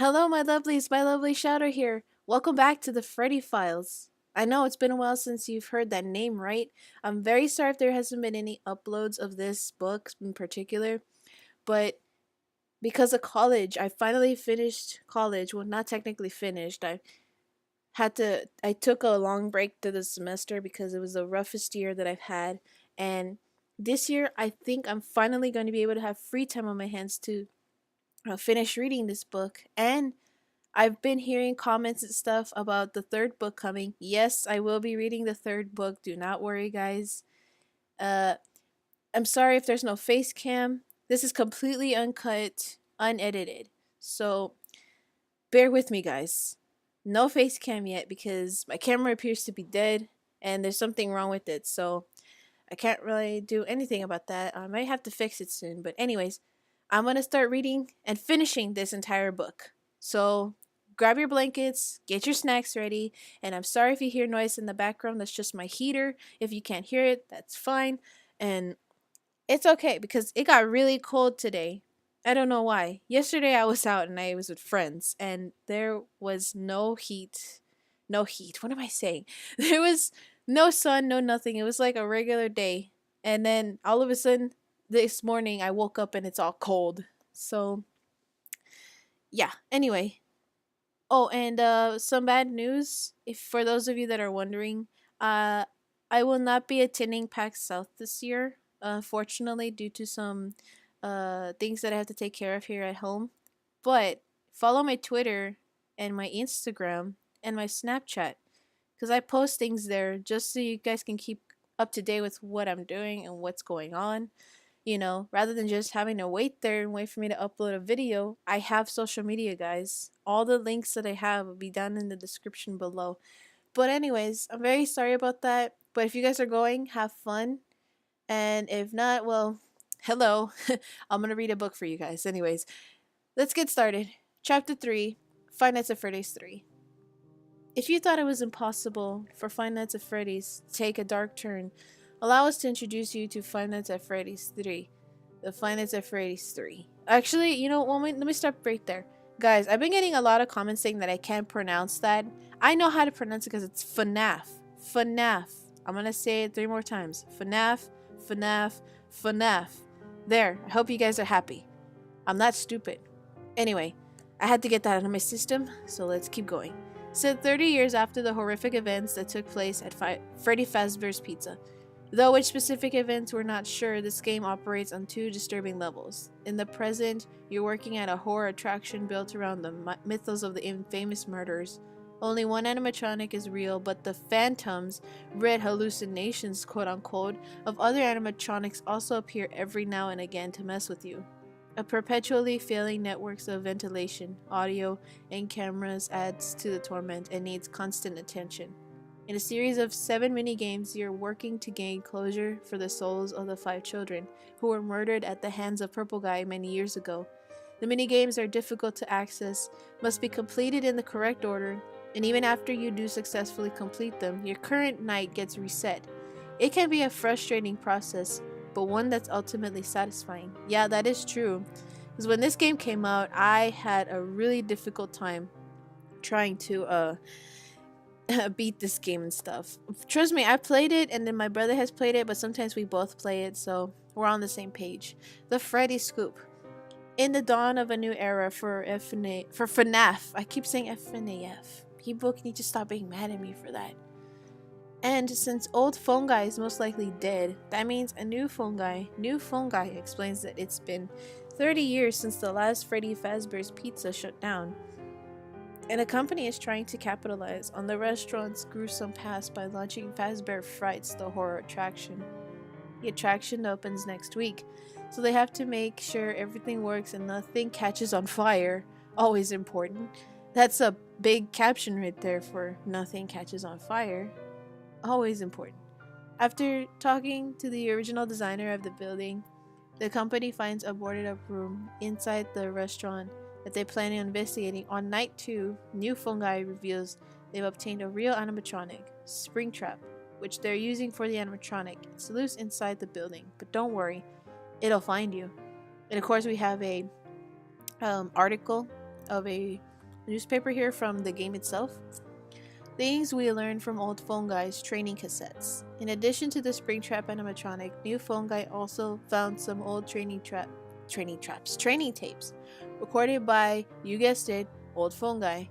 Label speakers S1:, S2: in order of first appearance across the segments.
S1: Hello, my lovelies, my lovely Shouter here. Welcome back to the Freddy Files. I know it's been a while since you've heard that name, right? I'm very sorry if there hasn't been any uploads of this book in particular, but because of college, I finally finished college. Well, not technically finished. I took a long break to the semester because it was the roughest year that I've had, and this year I think I'm finally going to be able to have free time on my hands to finish reading this book. And I've been hearing comments and stuff about the third book coming. Yes, I will be reading the third book. Do not worry, guys. Uh, I'm sorry if there's no face cam. This is completely uncut, unedited. So bear with me, guys. No face cam yet because my camera appears to be dead and there's something wrong with it. So I can't really do anything about that. I might have to fix it soon. But, anyways, I'm going to start reading and finishing this entire book. So grab your blankets, get your snacks ready, and I'm sorry if you hear noise in the background. That's just my heater. If you can't hear it, that's fine. And it's okay because it got really cold today. I don't know why. Yesterday I was out and I was with friends and there was no heat. No heat. What am I saying? There was no sun, no nothing. It was like a regular day. And then all of a sudden this morning I woke up and it's all cold. So, yeah. Anyway, oh, and some bad news. If for those of you that are wondering, uh, I will not be attending PAX South this year. Unfortunately, due to some things that I have to take care of here at home. But follow my Twitter and my Instagram and my Snapchat because I post things there just so you guys can keep up to date with what I'm doing and what's going on. You know, rather than just having to wait there and wait for me to upload a video, I have social media, guys. All the links that I have will be down in the description below. But, anyways, I'm very sorry about that. But if you guys are going, have fun. And if not, well, hello. I'm going to read a book for you guys. Anyways, let's get started. Chapter 3, Five Nights at Freddy's 3. If you thought it was impossible for Five Nights at Freddy's to take a dark turn, allow us to introduce you to Five Nights at Freddy's 3. The Five Nights at Freddy's 3. Actually, you know, let me stop right there. Guys, I've been getting a lot of comments saying that I can't pronounce that. I know how to pronounce it because it's FNAF. FNAF. I'm going to say it 3 more times. FNAF, FNAF, FNAF. There. I hope you guys are happy. I'm not stupid. Anyway, I had to get that out of my system, so let's keep going. Set 30 years after the horrific events that took place at Freddy Fazbear's Pizza. Though which specific events we're not sure, this game operates on 2 disturbing levels. In the present, you're working at a horror attraction built around the mythos of the infamous murders. Only one animatronic is real, but the phantoms, red hallucinations, quote unquote, of other animatronics also appear every now and again to mess with you. A perpetually failing networks of ventilation, audio, and cameras adds to the torment and needs constant attention. In a series of 7 mini-games, you're working to gain closure for the souls of the 5 children who were murdered at the hands of Purple Guy many years ago. The mini-games are difficult to access, must be completed in the correct order, and even after you do successfully complete them, your current night gets reset. It can be a frustrating process, but one that's ultimately satisfying. Yeah, that is true. Because when this game came out, I had a really difficult time trying to beat this game and stuff. Trust me, I played it and then my brother has played it, but sometimes we both play it, so we're on the same page. The Freddy Scoop. In the dawn of a new era for FNAF. I keep saying FNAF. People need to stop being mad at me for that. And since old phone guy is most likely dead, that means a new phone guy explains that it's been 30 years since the last Freddy Fazbear's Pizza shut down. And the company is trying to capitalize on the restaurant's gruesome past by launching Fazbear Frights, the horror attraction. The attraction opens next week, so they have to make sure everything works and nothing catches on fire. Always important. That's a big caption right there for nothing catches on fire. Always important. After talking to the original designer of the building, the company finds a boarded up room inside the restaurant that they plan on investigating. On night 2, new fungi reveals they've obtained a real animatronic, Springtrap, which they're using for the animatronic. It's loose inside the building, but don't worry, it'll find you. And of course we have a article of a newspaper here from the game itself. Things we learned from old phone guy's training cassettes. In addition to the Springtrap animatronic, new phone guy also found some old training tapes, recorded by, you guessed it, old phone guy.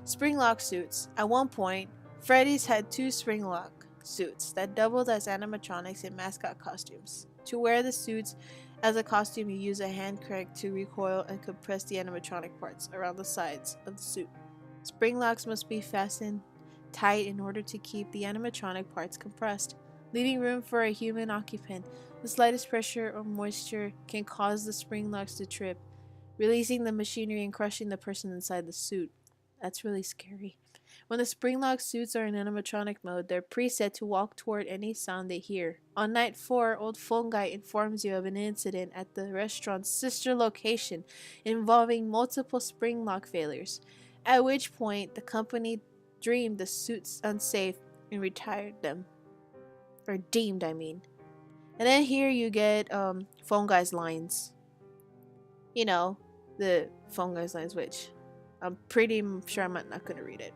S1: Springlock suits. At one point, Freddy's had 2 springlock suits that doubled as animatronics and mascot costumes. To wear the suits as a costume, you use a hand crank to recoil and compress the animatronic parts around the sides of the suit. Spring locks must be fastened tight in order to keep the animatronic parts compressed, leaving room for a human occupant. The slightest pressure or moisture can cause the spring locks to trip, releasing the machinery and crushing the person inside the suit. That's really scary. When the spring lock suits are in animatronic mode, they're preset to walk toward any sound they hear. On night 4, old phone guy informs you of an incident at the restaurant's sister location involving multiple spring lock failures, at which point the company deemed the suits unsafe and retired them. Or deemed, I mean. And then here you get phone guy's lines. You know, the phone guy's lines, which I'm pretty sure I'm not going to read it.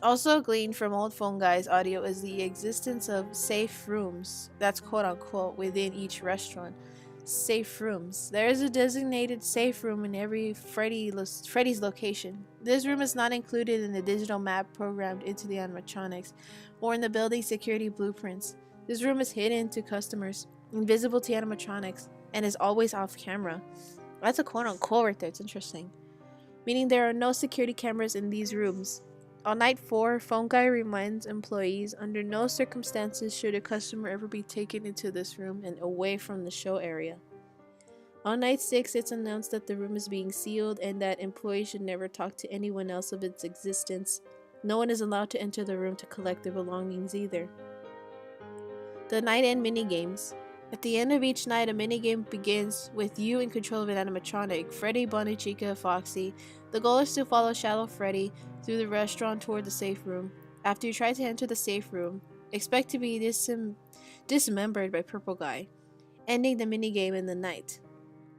S1: Also gleaned from old phone guy's audio is the existence of safe rooms, that's quote unquote, within each restaurant. Safe rooms. There is a designated safe room in every Freddy's location. This room is not included in the digital map programmed into the animatronics or in the building security blueprints. This room is hidden to customers, invisible to animatronics, and is always off camera. That's a quote unquote right there, it's interesting. Meaning there are no security cameras in these rooms. On night 4, phone guy reminds employees under no circumstances should a customer ever be taken into this room and away from the show area. On night 6, it's announced that the room is being sealed and that employees should never talk to anyone else of its existence. No one is allowed to enter the room to collect their belongings either. The night end minigames. At the end of each night, a minigame begins with you in control of an animatronic, Freddy, Bunny, Chica, Foxy. The goal is to follow Shadow Freddy through the restaurant toward the safe room. After you try to enter the safe room, expect to be dismembered by Purple Guy, ending the minigame in the night.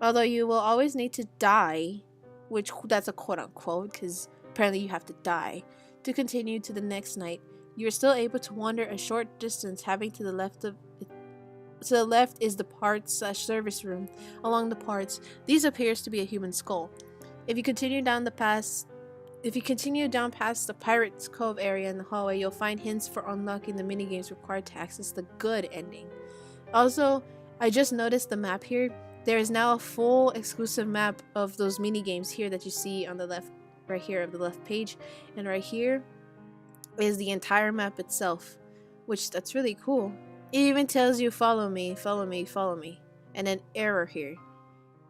S1: Although you will always need to die, which that's a quote-unquote, because apparently you have to die, to continue to the next night, you are still able to wander a short distance, having to the left is the parts/service room. Along the parts, these appears to be a human skull. If you continue down past the Pirates Cove area in the hallway, you'll find hints for unlocking the minigames required to access the good ending. Also, I just noticed the map here. There is now a full exclusive map of those minigames here that you see on the left, right here of the left page, and right here is the entire map itself, which that's really cool. It even tells you follow me, follow me, follow me, and an error here.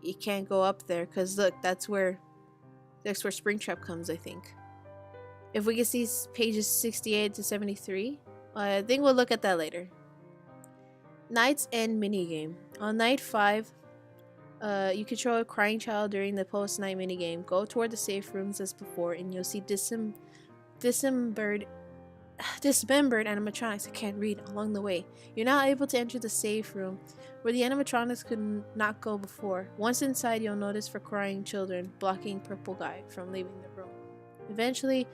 S1: You can't go up there because look, that's where Springtrap comes, I think. If we can see pages 68 to 73, I think we'll look at that later. Night's End minigame. On night 5, you control a crying child during the post-night minigame. Go toward the safe rooms as before, and you'll see dismembered animatronics, I can't read, along the way. You're now able to enter the safe room, where the animatronics could not go before. Once inside, you'll notice for crying children, blocking Purple Guy from leaving the room. Eventually,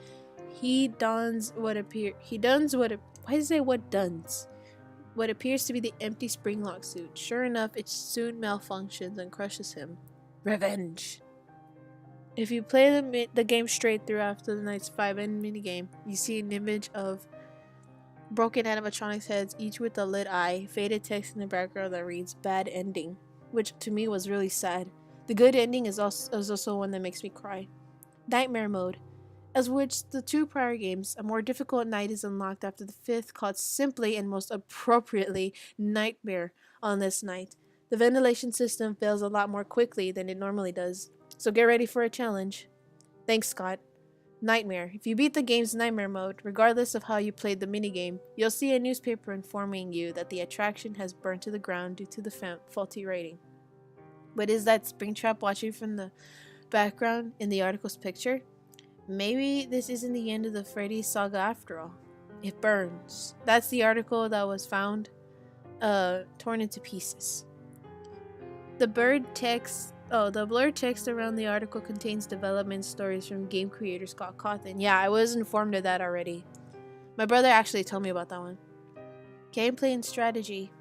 S1: what appears to be the empty springlock suit. Sure enough, it soon malfunctions and crushes him. Revenge! If you play the game straight through after the night's 5 end minigame, you see an image of broken animatronics heads, each with a lit eye, faded text in the background that reads "bad ending," which to me was really sad. The good ending is also one that makes me cry. Nightmare mode. As with the 2 prior games, a more difficult night is unlocked after the 5th, called simply and most appropriately Nightmare on this night. The ventilation system fails a lot more quickly than it normally does, so get ready for a challenge. Thanks, Scott. Nightmare. If you beat the game's Nightmare mode, regardless of how you played the minigame, you'll see a newspaper informing you that the attraction has burned to the ground due to the faulty rating. But is that Springtrap watching from the background in the article's picture? Maybe this isn't the end of the Freddy saga after all. It burns. That's the article that was found torn into pieces. The bird text Oh, the blurred text around the article contains development stories from game creators called CAWTHON. Yeah, I was informed of that already. My brother actually told me about that one. Gameplay and strategy.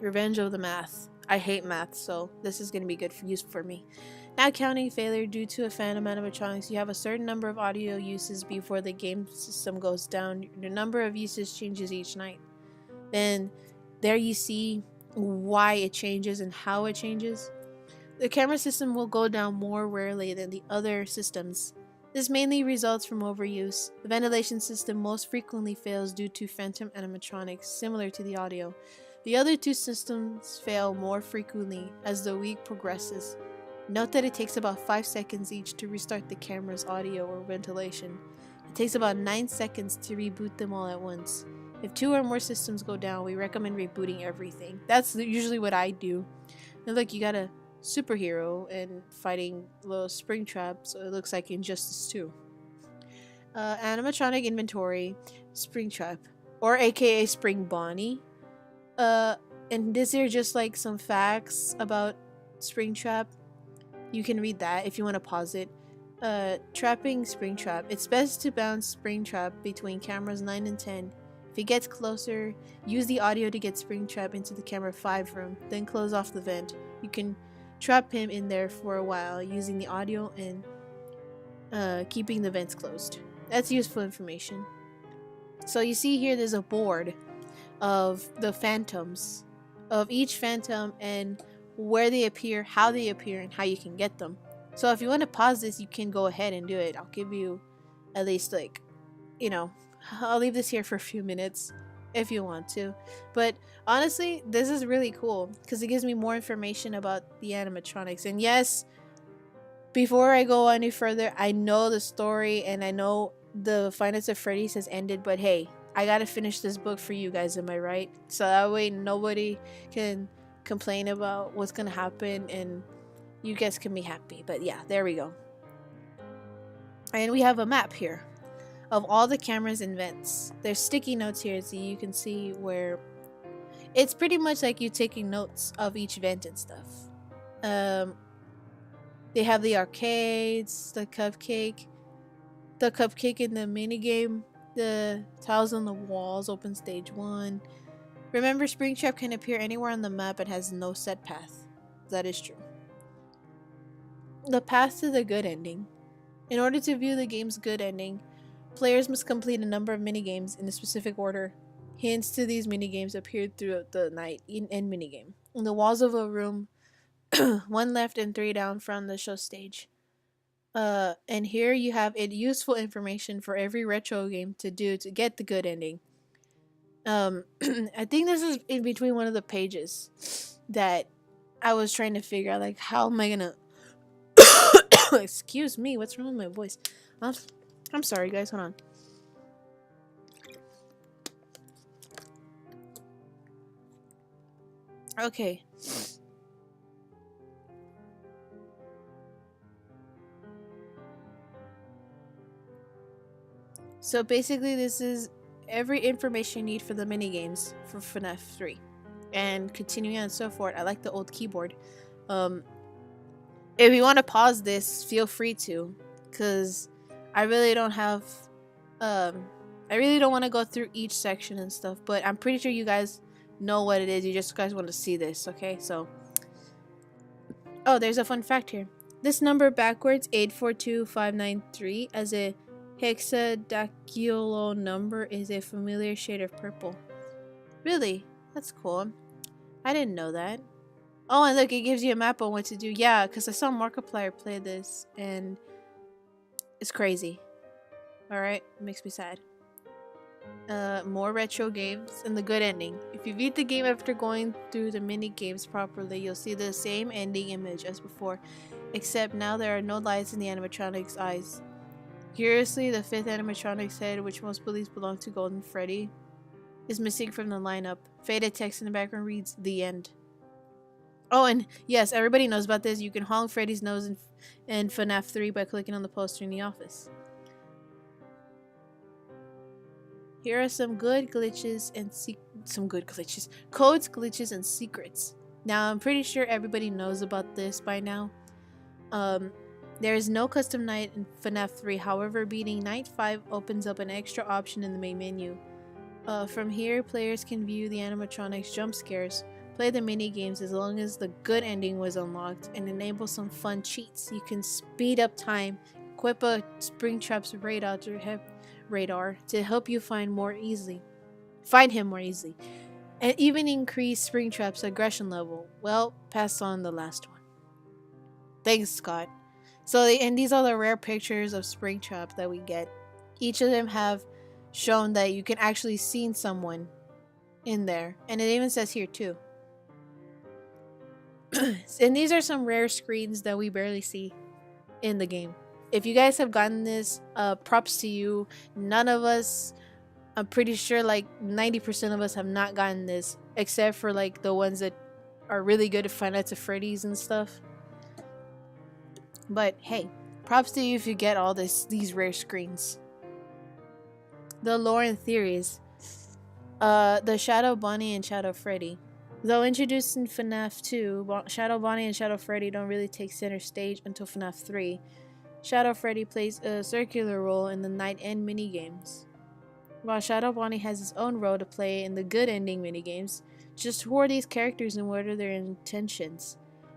S1: Revenge of the math. I hate math, so this is going to be good use for me. Not counting failure due to a phantom animatronics, you have a certain number of audio uses before the game system goes down. The number of uses changes each night. Then there you see why it changes and how it changes. The camera system will go down more rarely than the other systems. This mainly results from overuse. The ventilation system most frequently fails due to phantom animatronics, similar to the audio. The other two systems fail more frequently as the week progresses. Note that it takes about 5 seconds each to restart the camera's audio or ventilation. It takes about 9 seconds to reboot them all at once. If 2 or more systems go down, we recommend rebooting everything. That's usually what I do. And look, you got a superhero and fighting little spring trap, so it looks like Injustice 2. Animatronic inventory, spring trap, or aka Spring Bonnie. And these are just like some facts about Springtrap. You can read that if you want to pause it. Trapping Springtrap. It's best to bounce Springtrap between cameras 9 and 10. If he gets closer, use the audio to get Springtrap into the camera 5 room, then close off the vent. You can trap him in there for a while using the audio and keeping the vents closed. That's useful information. So you see here there's a board of the phantoms, of each phantom and where they appear, and how you can get them. So if you want to pause this, you can go ahead and do it. I'll give you at least like, I'll leave this here for a few minutes if you want to. But honestly, this is really cool because it gives me more information about the animatronics. And yes, before I go any further, I know the story and I know the Five Nights at Freddy's has ended, but hey, I gotta finish this book for you guys, am I right? So that way nobody can complain about what's gonna happen and you guys can be happy. But yeah, there we go. And we have a map here of all the cameras and vents. There's sticky notes here so you can see where it's pretty much like you taking notes of each vent and stuff. They have the arcades, the cupcake in the minigame, the tiles on the walls, open stage 1. Remember, Springtrap can appear anywhere on the map and has no set path. That is true. The path to the good ending. In order to view the game's good ending, players must complete a number of minigames in a specific order. Hints to these minigames appeared throughout the night in minigame. On the walls of a room, 1 left and 3 down from the show stage. And here you have useful information for every retro game to do to get the good ending. I think this is in between one of the pages that I was trying to figure out, like, how am I gonna excuse me, what's wrong with my voice? I'm sorry guys, hold on. Okay. So basically this is every information you need for the minigames for FNAF 3. And continuing on and so forth. I like the old keyboard. If you want to pause this, feel free to. Because I really don't have... I really don't want to go through each section and stuff. But I'm pretty sure you guys know what it is. You just guys want to see this, okay? So... Oh, there's a fun fact here. This number backwards, 842593, as a hexadecimal number is a familiar shade of purple. Really? That's cool. I didn't know that. Oh, and look, it gives you a map on what to do. Yeah, because I saw Markiplier play this, and it's crazy. Alright, it makes me sad. More retro games and the good ending. If you beat the game after going through the mini games properly, you'll see the same ending image as before, except now there are no lights in the animatronic's eyes. Curiously, the 5th animatronic's head, which most believes belonged to Golden Freddy, is missing from the lineup. Faded text in the background reads, "The End." Oh, and yes, everybody knows about this. You can honk Freddy's nose in FNAF 3 by clicking on the poster in the office. Here are some good glitches and codes, glitches, and secrets. Now, I'm pretty sure everybody knows about this by now. There is no custom night in FNAF 3, however, beating Night 5 opens up an extra option in the main menu. From here, players can view the animatronics jump scares, play the mini games as long as the good ending was unlocked, and enable some fun cheats. You can speed up time, equip a Springtrap's radar to help you find him more easily, and even increase Springtrap's aggression level. Well, pass on the last one. Thanks, Scott. So, and these are the rare pictures of Springtrap that we get. Each of them have shown that you can actually see someone in there, and it even says here too. And these are some rare screens that we barely see in the game. If you guys have gotten this, props to you. None of us, I'm pretty sure like 90% of us have not gotten this, except for like the ones that are really good at Five Nights at Freddy's and stuff. But hey, props to you if you get all these rare screens. The lore and theories. The Shadow Bonnie and Shadow Freddy. Though introduced in FNAF 2, Shadow Bonnie and Shadow Freddy don't really take center stage until FNAF 3. Shadow Freddy plays a circular role in the night end minigames, while Shadow Bonnie has its own role to play in the good ending minigames. Just who are these characters and what are their intentions?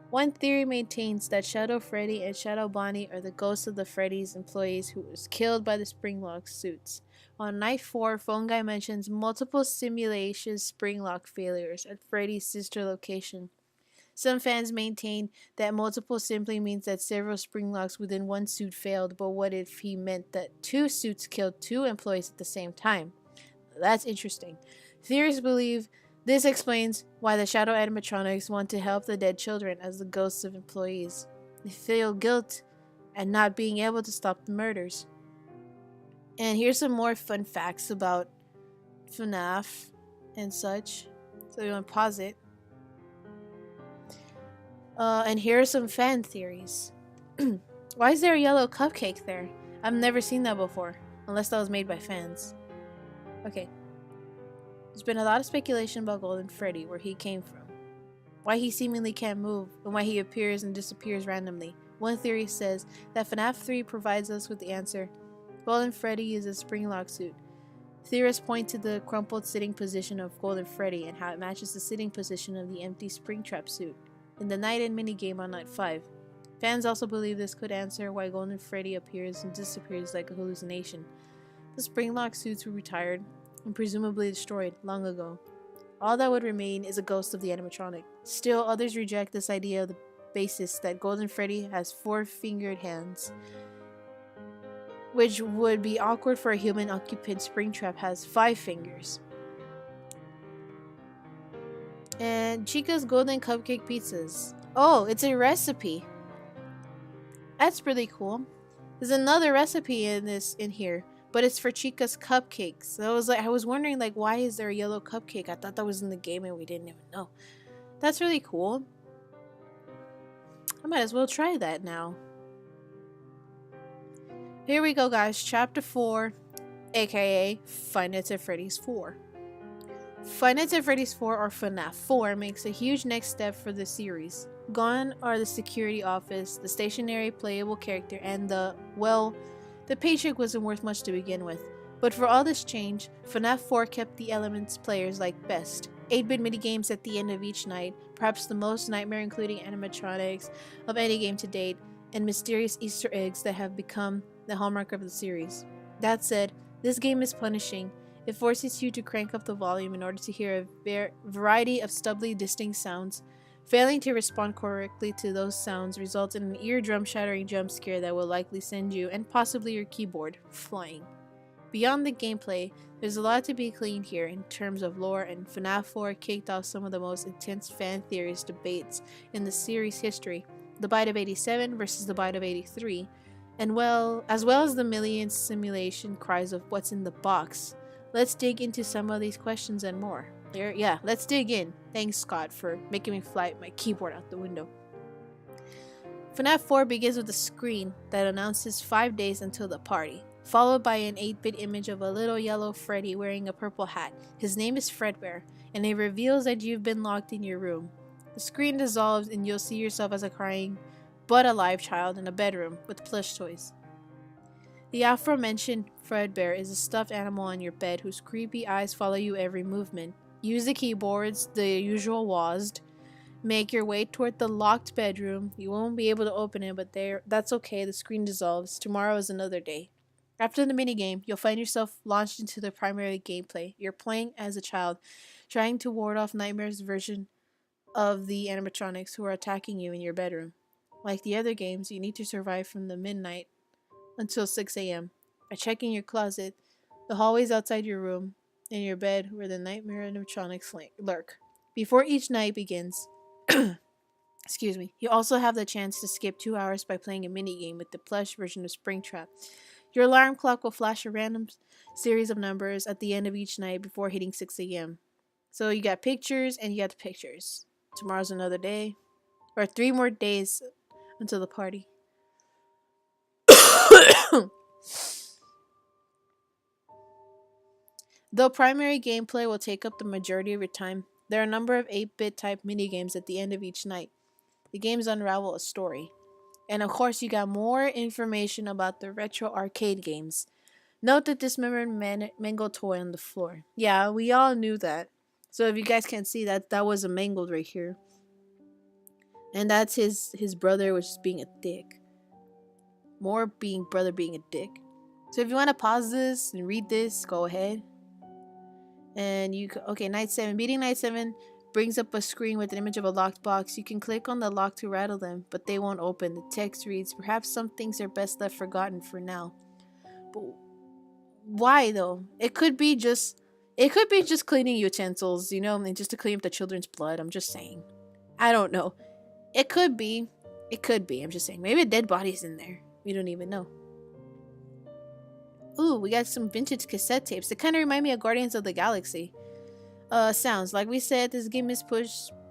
S1: One theory maintains that Shadow Freddy and Shadow Bonnie are the ghosts of the Freddy's employees who was killed by the Springlock suits. On night 4, Phone Guy mentions multiple simulation Springlock failures at Freddy's sister location. Some fans maintain that multiple simply means that several Springlocks within one suit failed, but what if he meant that 2 suits killed 2 employees at the same time? That's interesting. Theorists believe this explains why the Shadow animatronics want to help the dead children as the ghosts of employees. They feel guilt at not being able to stop the murders. And here's some more fun facts about FNAF and such. So you want to pause it. And here are some fan theories. Why is there a yellow cupcake there? I've never seen that before, unless that was made by fans. Okay. There's been a lot of speculation about Golden Freddy, where he came from, why he seemingly can't move, and why he appears and disappears randomly. One theory says that FNAF 3 provides us with the answer. Golden Freddy uses a Springlock suit. Theorists point to the crumpled sitting position of Golden Freddy and how it matches the sitting position of the empty Springtrap suit in the night end minigame on night 5. Fans also believe this could answer why Golden Freddy appears and disappears like a hallucination. The Springlock suits were retired and presumably destroyed long ago. All that would remain is a ghost of the animatronic. Still, others reject this idea of the basis that Golden Freddy has 4-fingered hands, which would be awkward for a human occupant. Springtrap has 5 fingers. And Chica's Golden Cupcake Pizzas. Oh, it's a recipe. That's really cool. There's another recipe in here, but it's for Chica's Cupcakes. So I was wondering like, why is there a yellow cupcake? I thought that was in the game and we didn't even know. That's really cool. I might as well try that now. Here we go, guys. Chapter 4, aka Five Nights at Freddy's 4. Five Nights at Freddy's 4, or FNAF 4, makes a huge next step for the series. Gone are the security office, the stationary playable character, and the paycheck wasn't worth much to begin with. But for all this change, FNAF 4 kept the elements players like best. 8-bit minigames at the end of each night, perhaps the most nightmare including animatronics of any game to date, and mysterious Easter eggs that have become the hallmark of the series. That said, this game is punishing. It forces you to crank up the volume in order to hear a variety of stubbly, distinct sounds. Failing to respond correctly to those sounds results in an eardrum-shattering jump scare that will likely send you, and possibly your keyboard, flying. Beyond the gameplay, there's a lot to be cleaned here in terms of lore, and FNAF 4 kicked off some of the most intense fan theories debates in the series' history. The Bite of 87 versus the Bite of 83, and as well as the million simulation cries of what's in the box. Let's dig into some of these questions and more. Yeah, let's dig in. Thanks, Scott, for making me fly my keyboard out the window. FNAF 4 begins with a screen that announces 5 days until the party, followed by an 8-bit image of a little yellow Freddy wearing a purple hat. His name is Fredbear, and it reveals that you've been locked in your room. The screen dissolves and you'll see yourself as a crying but alive child in a bedroom with plush toys. The aforementioned Fredbear is a stuffed animal on your bed whose creepy eyes follow you every movement. Use the keyboards, the usual WASD. Make your way toward the locked bedroom. You won't be able to open it, but that's okay. The screen dissolves. Tomorrow is another day. After the minigame, you'll find yourself launched into the primary gameplay. You're playing as a child, trying to ward off Nightmare's version of the animatronics who are attacking you in your bedroom. Like the other games, you need to survive from the midnight until 6 a.m. by checking your closet, the hallways outside your room, and your bed where the nightmare animatronics lurk. Before each night begins, excuse me, you also have the chance to skip 2 hours by playing a minigame with the plush version of Springtrap. Your alarm clock will flash a random series of numbers at the end of each night before hitting 6 a.m. So you got pictures and you got the pictures. Tomorrow's another day, or 3 more days until the party. Though primary gameplay will take up the majority of your time, there are a number of 8-bit type minigames at the end of each night. The games unravel a story. And of course, you got more information about the retro arcade games. Note the dismembered mangled toy on the floor. Yeah, we all knew that. So if you guys can't see that, that was a mangled right here. And that's his brother, which is being a dick. More being brother being a dick. So if you want to pause this and read this, go ahead. And okay, night 7. Beating night 7 brings up a screen with an image of a locked box. You can click on the lock to rattle them, but they won't open. The text reads, "Perhaps some things are best left forgotten for now." But why though? It could be just cleaning utensils, and just to clean up the children's blood. I'm just saying. I don't know. It could be. I'm just saying. Maybe a dead body's in there. We don't even know. Ooh, we got some vintage cassette tapes. They kind of remind me of Guardians of the Galaxy. Sounds. Like we said, this game is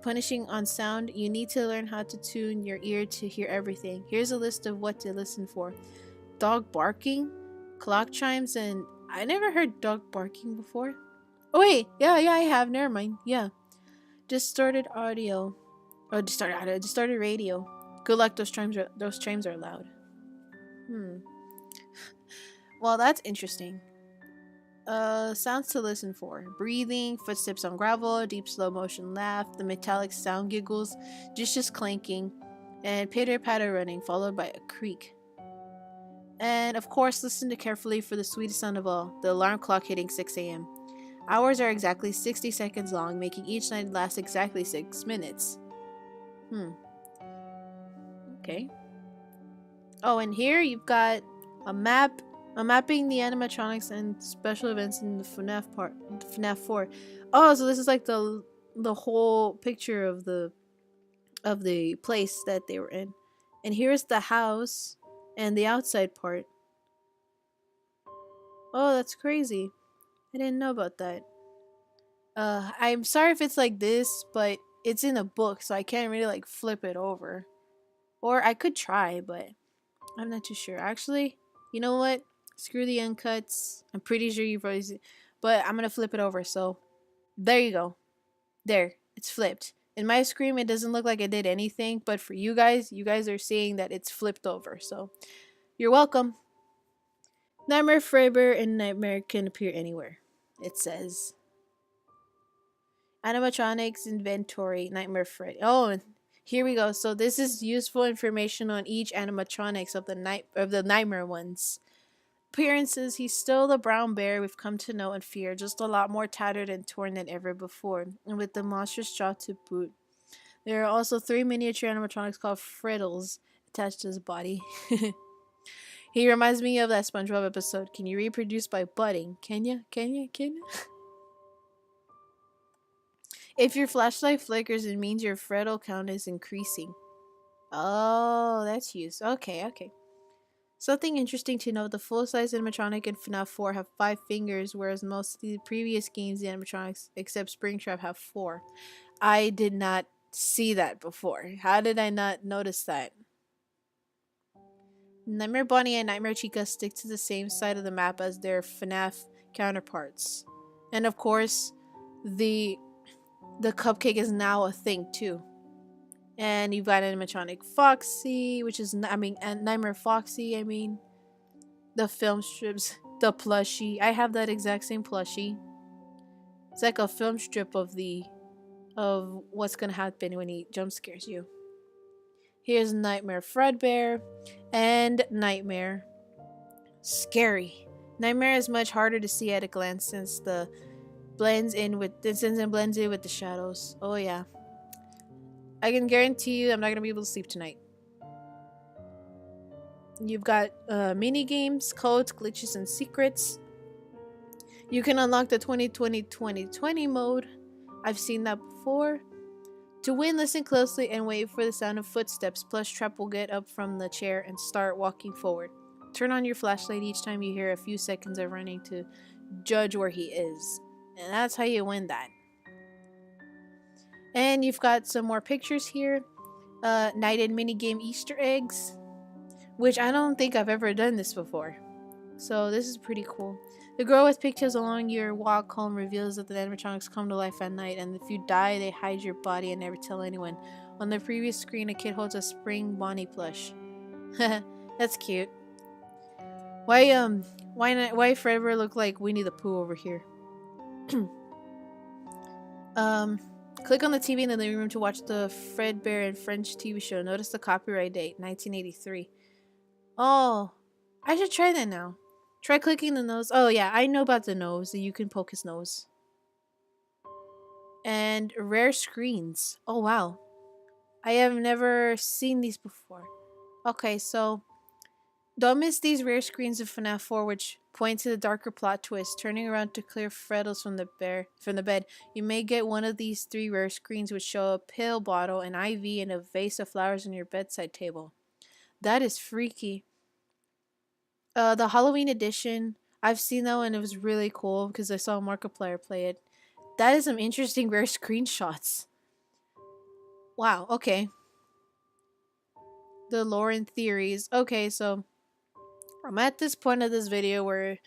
S1: punishing on sound. You need to learn how to tune your ear to hear everything. Here's a list of what to listen for. Dog barking, clock chimes, and I never heard dog barking before. Oh wait, yeah, I have. Never mind. Yeah. Distorted audio. Oh, distorted radio. Good luck, those chimes are loud. Well, that's interesting. Sounds to listen for. Breathing, footsteps on gravel, deep slow motion laugh, the metallic sound giggles, dishes clanking, and pitter patter running, followed by a creak. And of course, listen to carefully for the sweetest sound of all, the alarm clock hitting 6 a.m. Hours are exactly 60 seconds long, making each night last exactly 6 minutes. Okay. Oh, and here you've got a map. I'm mapping the animatronics and special events in the FNAF 4. Oh, so this is like the whole picture of the place that they were in. And here's the house and the outside part. Oh, that's crazy. I didn't know about that. I'm sorry if it's like this, but it's in a book, so I can't really like flip it over. Or I could try, but I'm not too sure. Actually, you know what? Screw the uncuts. I'm pretty sure you've already seen, but I'm gonna flip it over. So there you go. There, it's flipped. In my screen, it doesn't look like it did anything, but for you guys are seeing that it's flipped over. So you're welcome. Nightmare Freddy and Nightmare can appear anywhere. It says animatronics inventory Nightmare Freddy. Oh, here we go. So this is useful information on each animatronics of the Nightmare ones. Appearances: he's still the brown bear we've come to know and fear, just a lot more tattered and torn than ever before, and with the monstrous jaw to boot. There are also 3 miniature animatronics called Friddles attached to his body. He reminds me of that SpongeBob episode. Can you reproduce by budding? Can ya? If your flashlight flickers, it means your Freddle count is increasing. Oh, that's used. Okay. Something interesting to note, the full-size animatronic in FNAF 4 have 5 fingers, whereas most of the previous games, the animatronics, except Springtrap, have 4. I did not see that before. How did I not notice that? Nightmare Bonnie and Nightmare Chica stick to the same side of the map as their FNAF counterparts. And of course, the cupcake is now a thing too. And you've got animatronic Foxy, which is, Nightmare Foxy, the film strips, the plushie. I have that exact same plushie. It's like a film strip of what's gonna happen when he jump scares you. Here's Nightmare Fredbear and Nightmare. Scary. Nightmare is much harder to see at a glance since blends in with the shadows. Oh yeah. I can guarantee you I'm not gonna be able to sleep tonight. You've got mini games, codes, glitches, and secrets. You can unlock the 2020 mode. I've seen that before. To win, listen closely and wait for the sound of footsteps. Plush Trap will get up from the chair and start walking forward. Turn on your flashlight each time you hear a few seconds of running to judge where he is. And that's how you win that. And you've got some more pictures here. Nighted minigame Easter eggs, which I don't think I've ever done this before. So this is pretty cool. The girl with pictures along your walk home reveals that the animatronics come to life at night, and if you die, they hide your body and never tell anyone. On the previous screen, a kid holds a spring Bonnie plush. That's cute. Why Fredbear look like Winnie the Pooh over here? Click on the TV in the living room to watch the Fredbear and French TV show. Notice the copyright date, 1983. Oh, I should try that now. Try clicking the nose. Oh yeah, I know about the nose. You can poke his nose. And rare screens. Oh wow. I have never seen these before. Okay, so don't miss these rare screens of FNAF 4 which point to the darker plot twist. Turning around to clear Freddles from the bed. You may get one of these 3 rare screens which show a pill bottle, an IV, and a vase of flowers on your bedside table. That is freaky. The Halloween edition, I've seen that one and it was really cool because I saw Markiplier play it. That is some interesting rare screenshots. Wow, okay. The lore and theories. Okay, so I'm at this point of this video where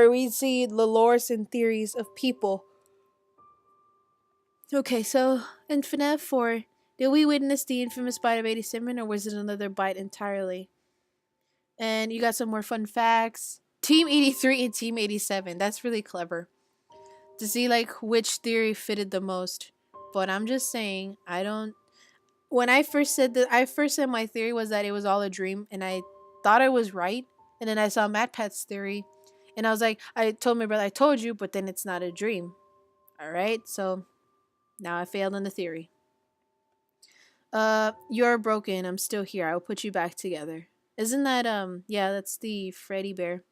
S1: we see the lores and theories of people. Okay, so in FNAF 4, did we witness the infamous bite of 87 or was it another bite entirely? And you got some more fun facts. Team 83 and Team 87. That's really clever. To see like which theory fitted the most. But I'm just saying, when I first said my theory was that it was all a dream and I thought I was right. And then I saw MatPat's theory and I was like, I told my brother, I told you, but then it's not a dream. Alright, so now I failed on the theory. You're broken. I'm still here. I will put you back together. Isn't that, yeah, that's the Freddy bear.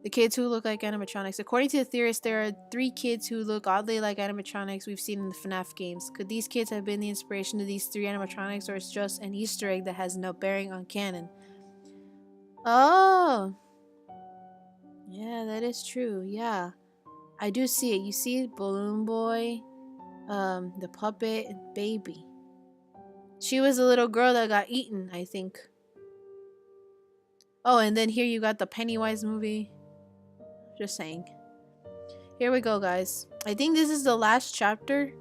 S1: The kids who look like animatronics. According to the theorists, there are 3 kids who look oddly like animatronics we've seen in the FNAF games. Could these kids have been the inspiration to these 3 animatronics, or it's just an Easter egg that has no bearing on canon? Oh! Yeah, that is true. Yeah. I do see it. You see Balloon Boy, the puppet, and Baby. She was a little girl that got eaten, I think. Oh, and then here you got the Pennywise movie. Just saying. Here we go, guys. I think this is the last chapter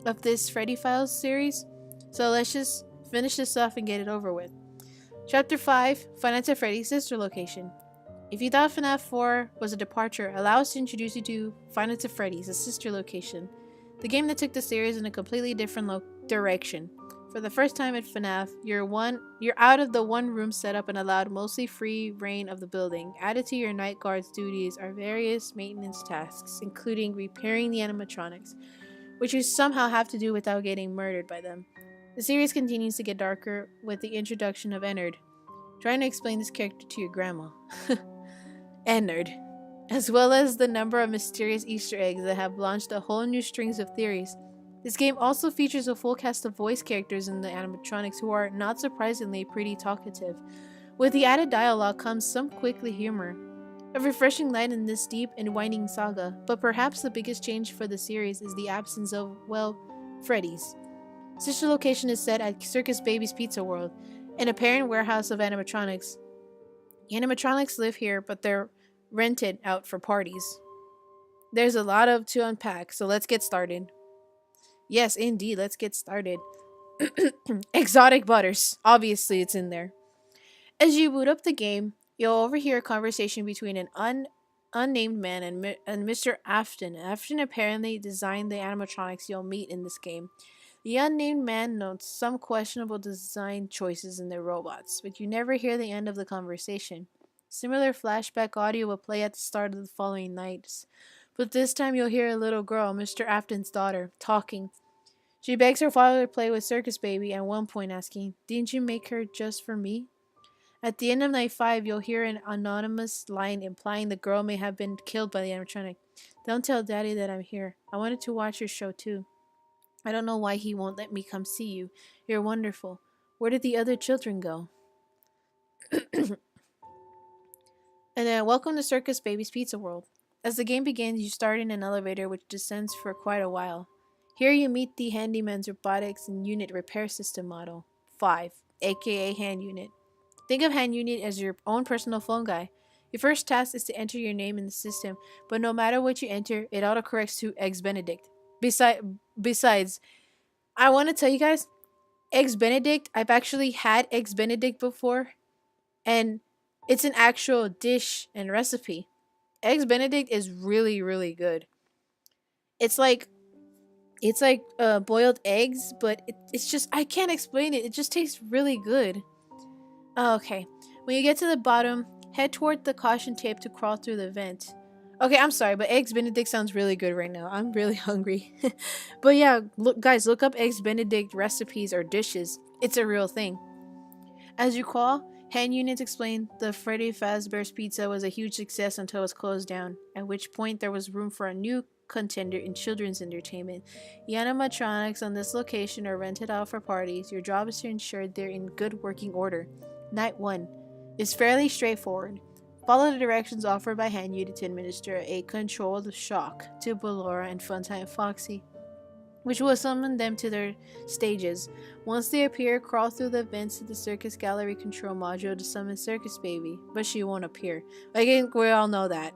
S1: of this Freddy Files series. So let's just finish this off and get it over with. Chapter 5, Five Nights at Freddy's Sister Location. If you thought FNAF 4 was a departure, allow us to introduce you to Five Nights at Freddy's, a sister location. The game that took the series in a completely different direction. For the first time at FNAF, you're out of the one-room setup and allowed mostly free reign of the building. Added to your night guard's duties are various maintenance tasks, including repairing the animatronics, which you somehow have to do without getting murdered by them. The series continues to get darker with the introduction of Ennard. Trying to explain this character to your grandma. Ennard. As well as the number of mysterious Easter eggs that have launched a whole new strings of theories. This game also features a full cast of voice characters in the animatronics who are, not surprisingly, pretty talkative. With the added dialogue comes some quickly humor. A refreshing light in this deep and winding saga, but perhaps the biggest change for the series is the absence of, well, Freddy's. Sister location is set at Circus Babies Pizza World, an apparent warehouse of animatronics. The animatronics live here, but they're rented out for parties. There's a lot to unpack, so let's get started. Yes, indeed. Let's get started. Exotic butters. Obviously, it's in there. As you boot up the game, you'll overhear a conversation between an unnamed man and Mr. Afton. Afton apparently designed the animatronics you'll meet in this game. The unnamed man notes some questionable design choices in their robots, but you never hear the end of the conversation. Similar flashback audio will play at the start of the following nights, but this time you'll hear a little girl, Mr. Afton's daughter, talking. She begs her father to play with Circus Baby, at one point asking, "Didn't you make her just for me?" At the end of night 5, you'll hear an anonymous line implying the girl may have been killed by the animatronic. "Don't tell Daddy that I'm here. I wanted to watch your show too. I don't know why he won't let me come see you. You're wonderful. Where did the other children go?" And then, welcome to Circus Babies Pizza World. As the game begins, you start in an elevator which descends for quite a while. Here you meet the Handyman's Robotics and Unit Repair System Model 5, aka Hand Unit. Think of Hand Unit as your own personal phone guy. Your first task is to enter your name in the system, but no matter what you enter, it autocorrects to Eggs Benedict. Besides, I want to tell you guys, Eggs Benedict, I've actually had Eggs Benedict before, and it's an actual dish and recipe. Eggs Benedict is really, really good. It's like boiled eggs, but it's just, I can't explain it. It just tastes really good. Oh, okay. When you get to the bottom, head toward the caution tape to crawl through the vent. Okay, I'm sorry, but Eggs Benedict sounds really good right now. I'm really hungry. But yeah, look, guys, look up Eggs Benedict recipes or dishes. It's a real thing. As you call, Hand Units explained the Freddy Fazbear's Pizza was a huge success until it was closed down, at which point there was room for a new contender in children's entertainment. The animatronics on this location are rented out for parties. Your job is to ensure they're in good working order. Night 1 is fairly straightforward. Follow the directions offered by Hand Unit to administer a controlled shock to Ballora and Funtime Foxy, which will summon them to their stages. Once they appear, crawl through the vents to the Circus Gallery control module to summon Circus Baby, but she won't appear. I think we all know that.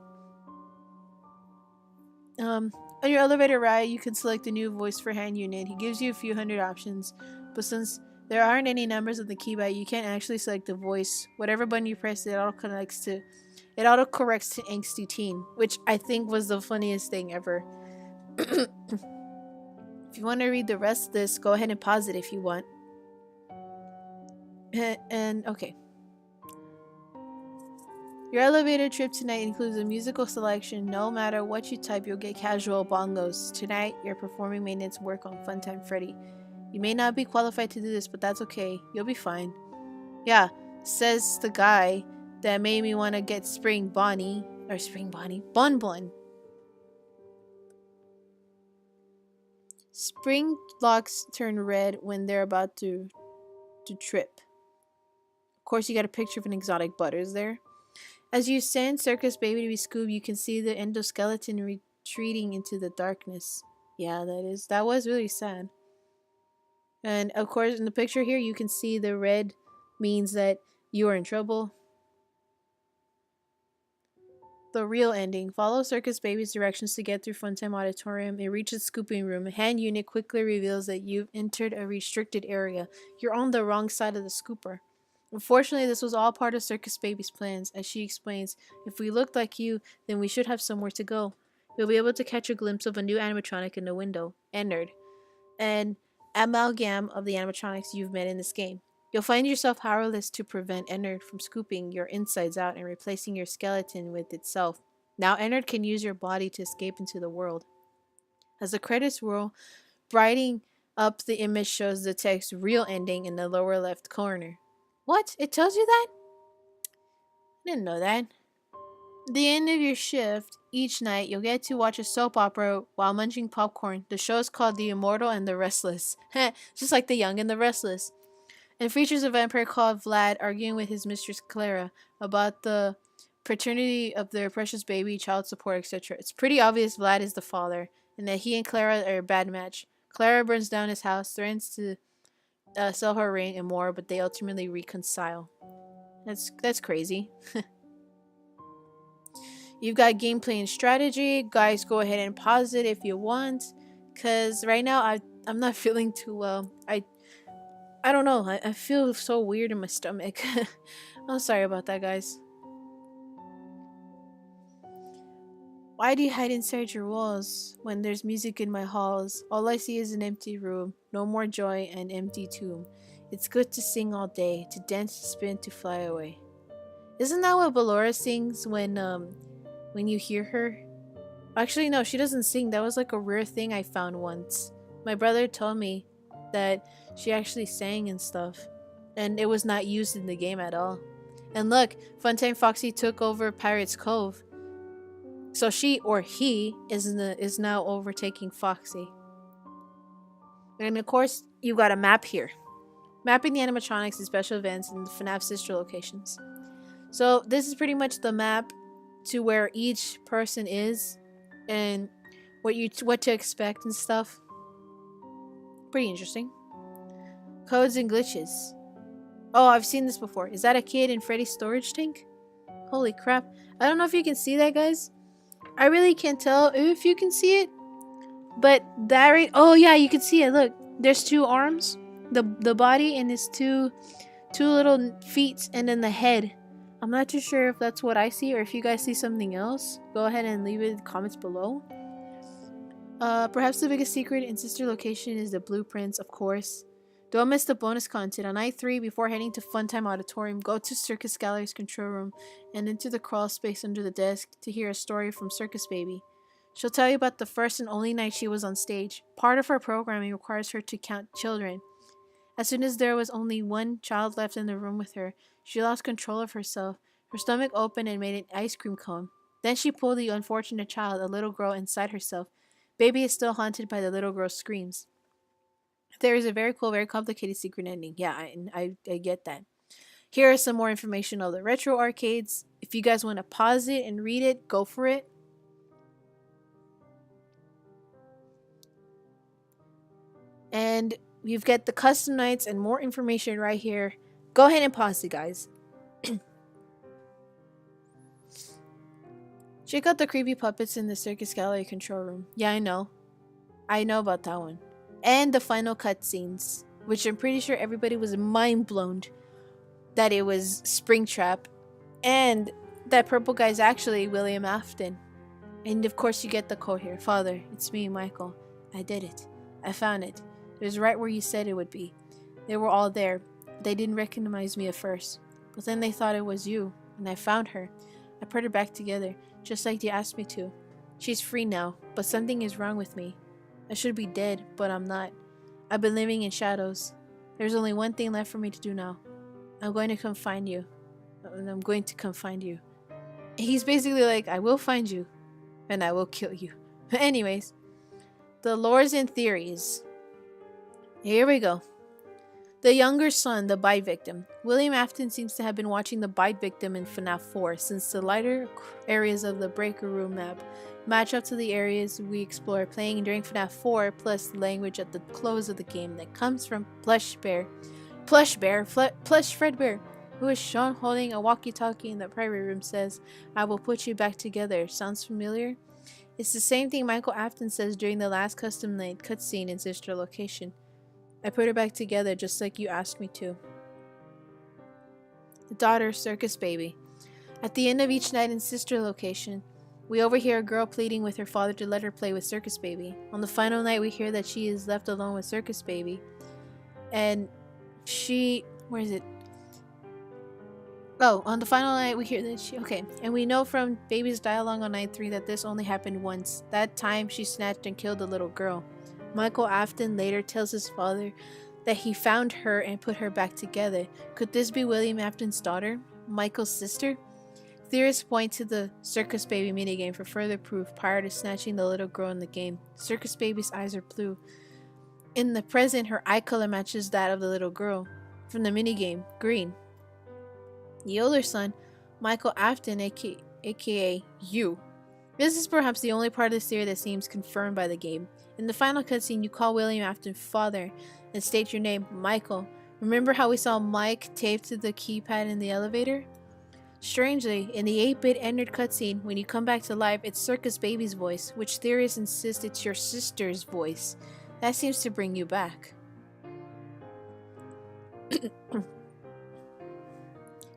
S1: On your elevator ride, you can select a new voice for Hand Unit. He gives you a few hundred options, but since there aren't any numbers on the keypad, you can't actually select the voice. Whatever button you press, it autocorrects to angsty teen, which I think was the funniest thing ever. If you want to read the rest of this, go ahead and pause it if you want. And okay. Your elevator trip tonight includes a musical selection. No matter what you type, you'll get casual bongos. Tonight, you're performing maintenance work on Funtime Freddy. You may not be qualified to do this, but that's okay. You'll be fine. Yeah, says the guy that made me want to get Bun Bun. Spring locks turn red when they're about to trip. Of course, you got a picture of an exotic butters there. As you send Circus Baby to be scooped, you can see the endoskeleton retreating into the darkness. Yeah, that was really sad. And of course, in the picture here, you can see the red means that you are in trouble. The real ending. Follow Circus Baby's directions to get through Funtime Auditorium. It reaches Scooping Room. Hand Unit quickly reveals that you've entered a restricted area. You're on the wrong side of the scooper. Unfortunately, this was all part of Circus Baby's plans. As she explains, if we looked like you, then we should have somewhere to go. You'll be able to catch a glimpse of a new animatronic in the window, Ennard, an amalgam of the animatronics you've met in this game. You'll find yourself powerless to prevent Ennard from scooping your insides out and replacing your skeleton with itself. Now Ennard can use your body to escape into the world. As the credits roll, brightening up the image shows the text "Real Ending" in the lower left corner. What? It tells you that? I didn't know that. At the end of your shift, each night, you'll get to watch a soap opera while munching popcorn. The show is called The Immortal and the Restless. Just like The Young and the Restless. And features a vampire called Vlad arguing with his mistress Clara about the paternity of their precious baby, child support, etc. It's pretty obvious Vlad is the father, and that he and Clara are a bad match. Clara burns down his house, threatens to sell her ring and more, but they ultimately reconcile. That's crazy. You've got gameplay and strategy. Guys, go ahead and pause it if you want, because right now I'm not feeling too well. I don't know. I feel so weird in my stomach. I'm sorry about that, guys. Why do you hide inside your walls when there's music in my halls? All I see is an empty room, no more joy, and empty tomb. It's good to sing all day, to dance, to spin, to fly away. Isn't that what Ballora sings when you hear her? Actually, no, she doesn't sing. That was like a rare thing I found once. My brother told me that she actually sang and stuff, and it was not used in the game at all. And look, Funtime Foxy took over Pirate's Cove. So she or he is now overtaking Foxy. And of course, you've got a map here. Mapping the animatronics and special events in the FNAF sister locations. So this is pretty much the map to where each person is and what to expect and stuff. Pretty interesting. Codes and glitches. Oh, I've seen this before. Is that a kid in Freddy's storage tank? Holy crap. I don't know if you can see that, guys. I really can't tell if you can see it. But that right... Oh, yeah, you can see it. Look. There's two arms. The body and his two little feet and then the head. I'm not too sure if that's what I see or if you guys see something else. Go ahead and leave it in the comments below. Perhaps the biggest secret in sister location is the blueprints, of course. Don't miss the bonus content. On night 3, before heading to Funtime Auditorium, go to Circus Gallery's control room and into the crawl space under the desk to hear a story from Circus Baby. She'll tell you about the first and only night she was on stage. Part of her programming requires her to count children. As soon as there was only one child left in the room with her, she lost control of herself. Her stomach opened and made an ice cream cone. Then she pulled the unfortunate child, a little girl, inside herself. Baby is still haunted by the little girl's screams. There is a very cool, very complicated secret ending. Yeah, I get that. Here are some more information of the retro arcades. If you guys want to pause it and read it, go for it. And you've got the custom nights and more information right here. Go ahead and pause it, guys. Check out the creepy puppets in the Circus Gallery control room. Yeah, I know. I know about that one. And the final cutscenes, which I'm pretty sure everybody was mind blown that it was Springtrap, and that purple guy's actually William Afton. And of course you get the quote here. Father, it's me, Michael. I did it. I found it. It was right where you said it would be. They were all there. They didn't recognize me at first, but then they thought it was you, and I found her. I put her back together, just like you asked me to. She's free now, but something is wrong with me. I should be dead, but I'm not. I've been living in shadows. There's only one thing left for me to do now. I'm going to come find you. I'm going to come find you. He's basically like, I will find you, and I will kill you. Anyways, the lores and theories. Here we go. The younger son, the bite victim. William Afton seems to have been watching the bite victim in FNAF 4 since the lighter areas of the breaker room map match up to the areas we explore playing during FNAF 4 plus the language at the close of the game that comes from Plush Fredbear, who is shown holding a walkie-talkie in the private room says, I will put you back together. Sounds familiar? It's the same thing Michael Afton says during the last custom night cutscene in Sister Location. I put her back together just like you asked me to. The daughter, Circus Baby. At the end of each night in Sister Location, we overhear a girl pleading with her father to let her play with Circus Baby. On the final night, we hear that she is left alone with Circus Baby. And she... Where is it? Oh, on the final night, we hear that she... Okay. And we know from Baby's dialogue on night 3 that this only happened once. That time, she snatched and killed the little girl. Michael Afton later tells his father that he found her and put her back together. Could this be William Afton's daughter? Michael's sister? Theorists point to the Circus Baby minigame for further proof prior to snatching the little girl in the game. Circus Baby's eyes are blue. In the present, her eye color matches that of the little girl. From the minigame, green. The older son, Michael Afton, aka you. This is perhaps the only part of the theory that seems confirmed by the game. In the final cutscene, you call William Afton father and state your name, Michael. Remember how we saw Mike taped to the keypad in the elevator? Strangely, in the 8-bit ended cutscene, when you come back to life, it's Circus Baby's voice, which theorists insist it's your sister's voice. That seems to bring you back.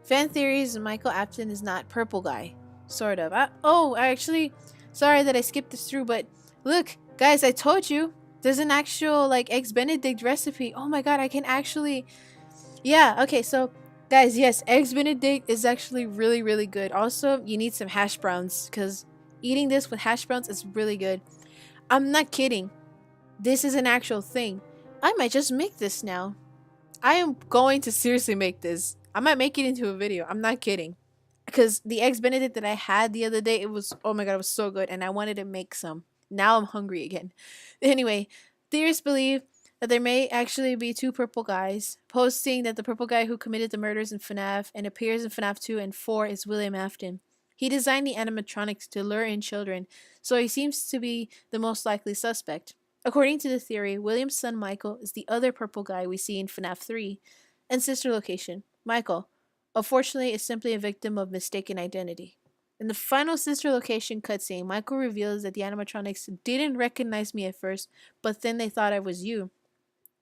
S1: Fan theories, Michael Apton is not purple guy. Sort of. Sorry that I skipped this through, but look, guys, I told you. There's an actual, like, Eggs Benedict recipe. Oh my god, I can actually... Yeah, okay, so, guys, yes, Eggs Benedict is actually really, really good. Also, you need some hash browns, because eating this with hash browns is really good. I'm not kidding. This is an actual thing. I might just make this now. I am going to seriously make this. I might make it into a video. I'm not kidding. Because the Eggs Benedict that I had the other day, it was, oh my god, it was so good. And I wanted to make some. Now I'm hungry again. Anyway, theorists believe that there may actually be two purple guys, posting that the purple guy who committed the murders in FNAF and appears in FNAF 2 and 4 is William Afton. He designed the animatronics to lure in children, so he seems to be the most likely suspect. According to the theory, William's son Michael is the other purple guy we see in FNAF 3. And sister location, Michael, unfortunately, is simply a victim of mistaken identity. In the final sister location cutscene, Michael reveals that the animatronics didn't recognize me at first, but then they thought I was you.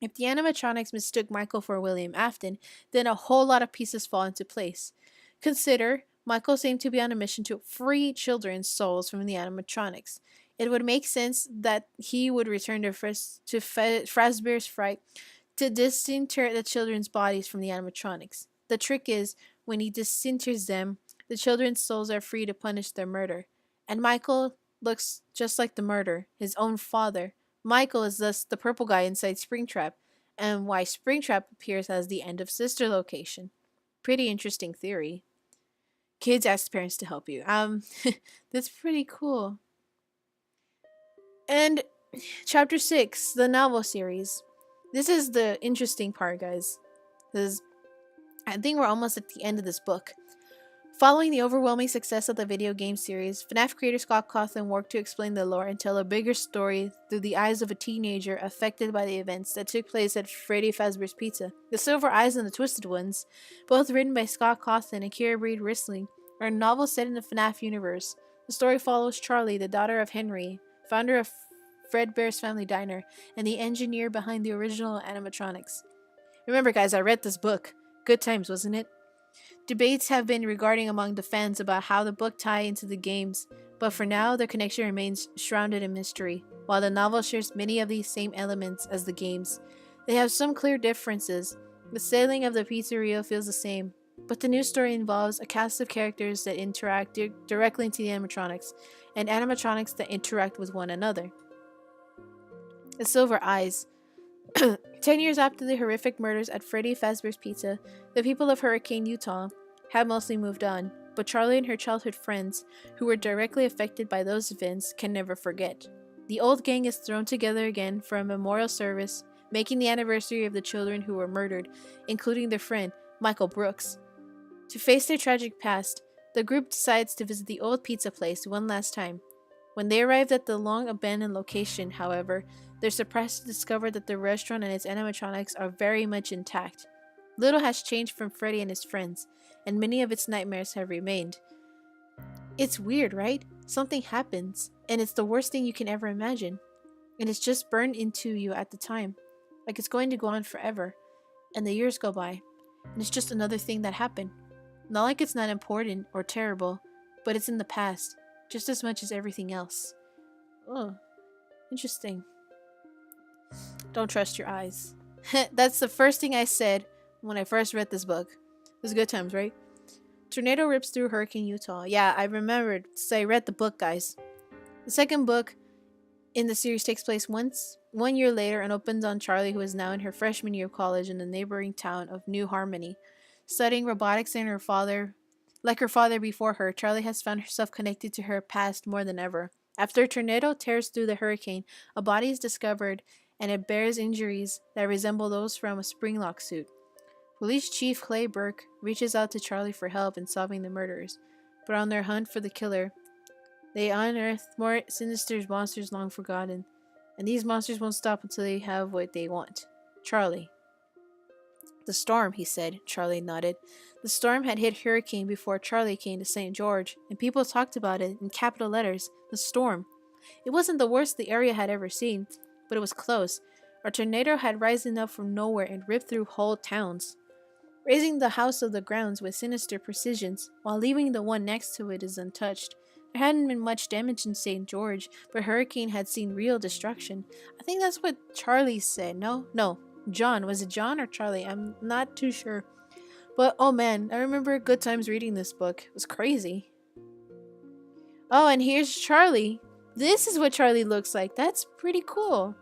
S1: If the animatronics mistook Michael for William Afton, then a whole lot of pieces fall into place. Consider, Michael seemed to be on a mission to free children's souls from the animatronics. It would make sense that he would return to Fazbear's Fright to disinter the children's bodies from the animatronics. The trick is, when he disinters them, the children's souls are free to punish their murder. And Michael looks just like the murderer, his own father. Michael is thus the purple guy inside Springtrap, and why Springtrap appears as the end of sister location. Pretty interesting theory. Kids ask parents to help you. That's pretty cool. And chapter 6, the novel series. This is the interesting part, guys, because I think we're almost at the end of this book. Following the overwhelming success of the video game series, FNAF creator Scott Cawthon worked to explain the lore and tell a bigger story through the eyes of a teenager affected by the events that took place at Freddy Fazbear's Pizza. The Silver Eyes and the Twisted Ones, both written by Scott Cawthon and Kira Breed Rissling, are a novel set in the FNAF universe. The story follows Charlie, the daughter of Henry, founder of Fredbear's Family Diner, and the engineer behind the original animatronics. Remember, guys, I read this book. Good times, wasn't it? Debates have been regarding among the fans about how the book tie into the games, but for now their connection remains shrouded in mystery. While the novel shares many of these same elements as the games, they have some clear differences. The setting of the pizzeria feels the same, but the new story involves a cast of characters that interact directly into the animatronics, and animatronics that interact with one another. The Silver Eyes. 10 years after the horrific murders at Freddy Fazbear's Pizza, the people of Hurricane, Utah, have mostly moved on, but Charlie and her childhood friends, who were directly affected by those events, can never forget. The old gang is thrown together again for a memorial service, making the anniversary of the children who were murdered, including their friend, Michael Brooks. To face their tragic past, the group decides to visit the old pizza place one last time. When they arrive at the long-abandoned location, however, they're surprised to discover that the restaurant and its animatronics are very much intact. Little has changed from Freddy and his friends, and many of its nightmares have remained. It's weird, right? Something happens, and it's the worst thing you can ever imagine. And it's just burned into you at the time, like it's going to go on forever. And the years go by, and it's just another thing that happened. Not like it's not important or terrible, but it's in the past, just as much as everything else. Oh, interesting. Don't trust your eyes. That's the first thing I said when I first read this book. It was good times, right? Tornado rips through Hurricane, Utah. Yeah, I remembered, so I read the book, guys. The second book in the series takes place 1 year later and opens on Charlie, who is now in her freshman year of college in the neighboring town of New Harmony. Studying robotics and her father before her, Charlie has found herself connected to her past more than ever. After a tornado tears through the hurricane, a body is discovered and it bears injuries that resemble those from a springlock suit. Police Chief Clay Burke reaches out to Charlie for help in solving the murders, but on their hunt for the killer, they unearth more sinister monsters long forgotten, and these monsters won't stop until they have what they want. Charlie. The storm, he said. Charlie nodded. The storm had hit Hurricane before Charlie came to St. George, and people talked about it in capital letters. The storm. It wasn't the worst the area had ever seen, but it was close. A tornado had risen up from nowhere and ripped through whole towns, raising the house of the grounds with sinister precisions, while leaving the one next to it as untouched. There hadn't been much damage in St. George, but hurricane had seen real destruction. I think that's what Charlie said. No, John. Was it John or Charlie? I'm not too sure. But oh man, I remember good times reading this book. It was crazy. Oh, and here's Charlie. This is what Charlie looks like. That's pretty cool.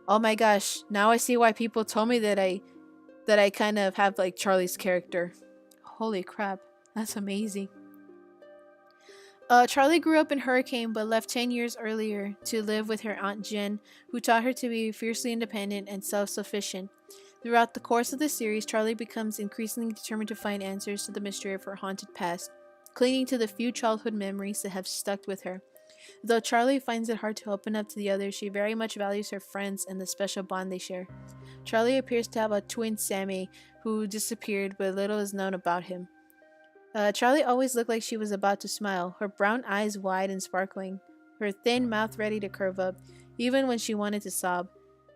S1: Oh my gosh, now I see why people told me that I kind of have like Charlie's character. Holy crap, that's amazing. Charlie grew up in Hurricane but left 10 years earlier to live with her Aunt Jen, who taught her to be fiercely independent and self-sufficient. Throughout the course of the series, Charlie becomes increasingly determined to find answers to the mystery of her haunted past, clinging to the few childhood memories that have stuck with her. Though Charlie finds it hard to open up to the others, she very much values her friends and the special bond they share. Charlie appears to have a twin, Sammy, who disappeared, but little is known about him. Charlie always looked like she was about to smile, her brown eyes wide and sparkling, her thin mouth ready to curve up, even when she wanted to sob.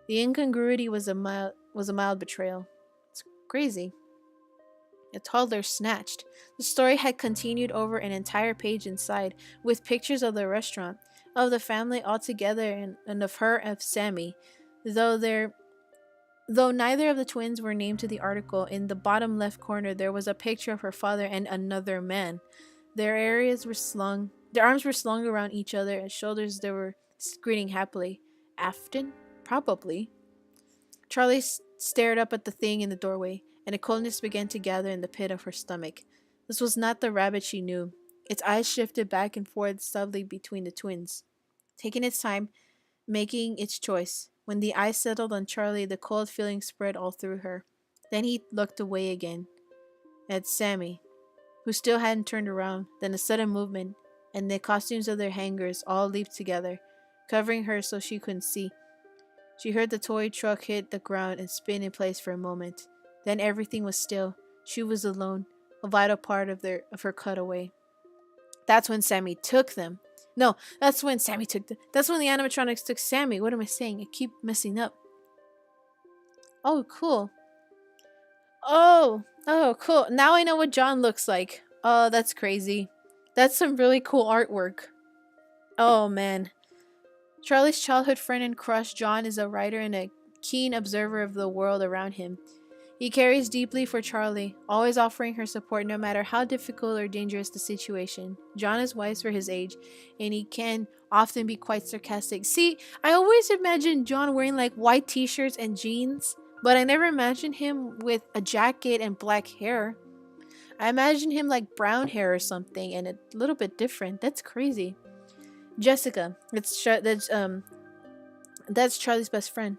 S1: The incongruity was a mild betrayal. It's crazy. A toddler snatched. The story had continued over an entire page inside, with pictures of the restaurant, of the family all together, and of her and Sammy. Though neither of the twins were named to the article, in the bottom left corner there was a picture of her father and another man. Their arms were slung around each other, and shoulders they were grinning happily. Afton? Probably. Charlie stared up at the thing in the doorway, and a coldness began to gather in the pit of her stomach. This was not the rabbit she knew. Its eyes shifted back and forth subtly between the twins, taking its time, making its choice. When the eyes settled on Charlie, the cold feeling spread all through her. Then he looked away again, at Sammy, who still hadn't turned around. Then a sudden movement, and the costumes of their hangers all leaped together, covering her so she couldn't see. She heard the toy truck hit the ground and spin in place for a moment. Then everything was still. She was alone, a vital part of her cutaway. That's when Sammy took them. No, that's when Sammy took them. That's when the animatronics took Sammy. What am I saying? I keep messing up. Oh, cool. Oh, cool. Now I know what John looks like. Oh, that's crazy. That's some really cool artwork. Oh, man. Charlie's childhood friend and crush, John, is a writer and a keen observer of the world around him. He cares deeply for Charlie, always offering her support no matter how difficult or dangerous the situation. John is wise for his age, and he can often be quite sarcastic. See, I always imagined John wearing like white t-shirts and jeans, but I never imagined him with a jacket and black hair. I imagined him like brown hair or something, and a little bit different. That's crazy. Jessica, that's Charlie's best friend.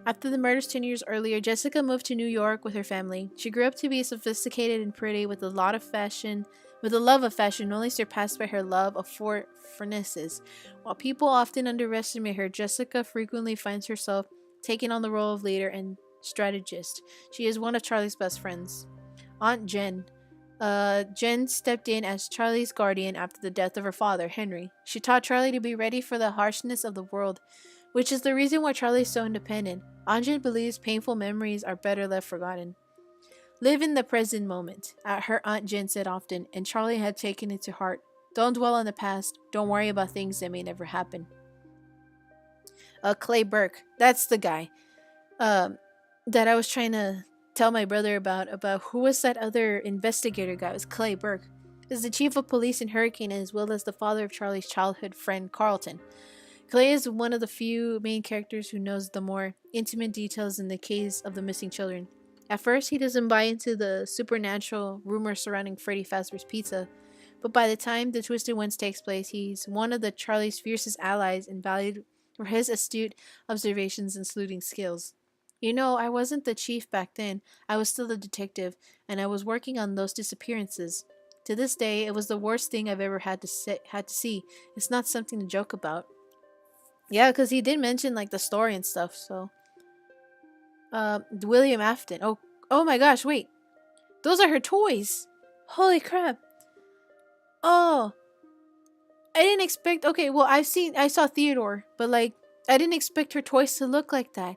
S1: After the murders 10 years earlier, Jessica moved to New York with her family. She grew up to be sophisticated and pretty with a love of fashion only surpassed by her love of furnaces. While people often underestimate her, Jessica frequently finds herself taking on the role of leader and strategist. She is one of Charlie's best friends. Aunt Jen. Jen stepped in as Charlie's guardian after the death of her father, Henry. She taught Charlie to be ready for the harshness of the world, which is the reason why Charlie is so independent. Aunt Jen believes painful memories are better left forgotten. Live in the present moment, her Aunt Jen said often, and Charlie had taken it to heart. Don't dwell on the past. Don't worry about things that may never happen. Clay Burke. That's the guy that I was trying to tell my brother about who was that other investigator guy. It was Clay Burke. Is the chief of police in Hurricane as well as the father of Charlie's childhood friend CAWTHON. Clay is one of the few main characters who knows the more intimate details in the case of the missing children. At first, he doesn't buy into the supernatural rumors surrounding Freddy Fazbear's Pizza, but by the time the Twisted Ones takes place, he's one of the Charlie's fiercest allies and valued for his astute observations and sleuthing skills. You know, I wasn't the chief back then. I was still a detective, and I was working on those disappearances. To this day, it was the worst thing I've ever had to see. It's not something to joke about. Yeah, because he did mention like the story and stuff. So, William Afton. Oh my gosh! Wait, those are her toys. Holy crap! Oh, I didn't expect. Okay, well I saw Theodore, but like I didn't expect her toys to look like that.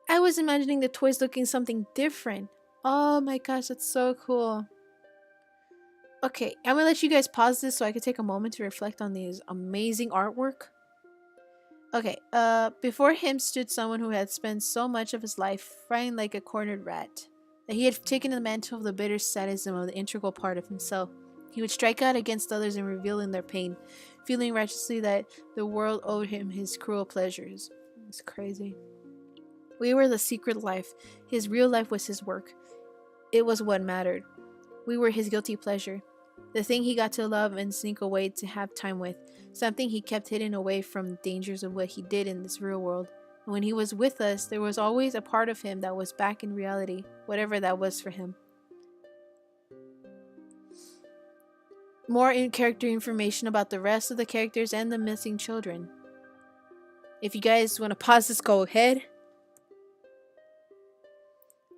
S1: I was imagining the toys looking something different. Oh my gosh, that's so cool. Okay, I'm gonna let you guys pause this so I can take a moment to reflect on these amazing artwork. Okay, before him stood someone who had spent so much of his life frying like a cornered rat, that he had taken the mantle of the bitter sadism of the integral part of himself. He would strike out against others and revel in their pain, feeling righteously that the world owed him his cruel pleasures. It's crazy. We were the secret life. His real life was his work. It was what mattered. We were his guilty pleasure. The thing he got to love and sneak away to have time with. Something he kept hidden away from the dangers of what he did in this real world. And when he was with us, there was always a part of him that was back in reality, whatever that was for him. More in-character information about the rest of the characters and the missing children. If you guys want to pause this, go ahead.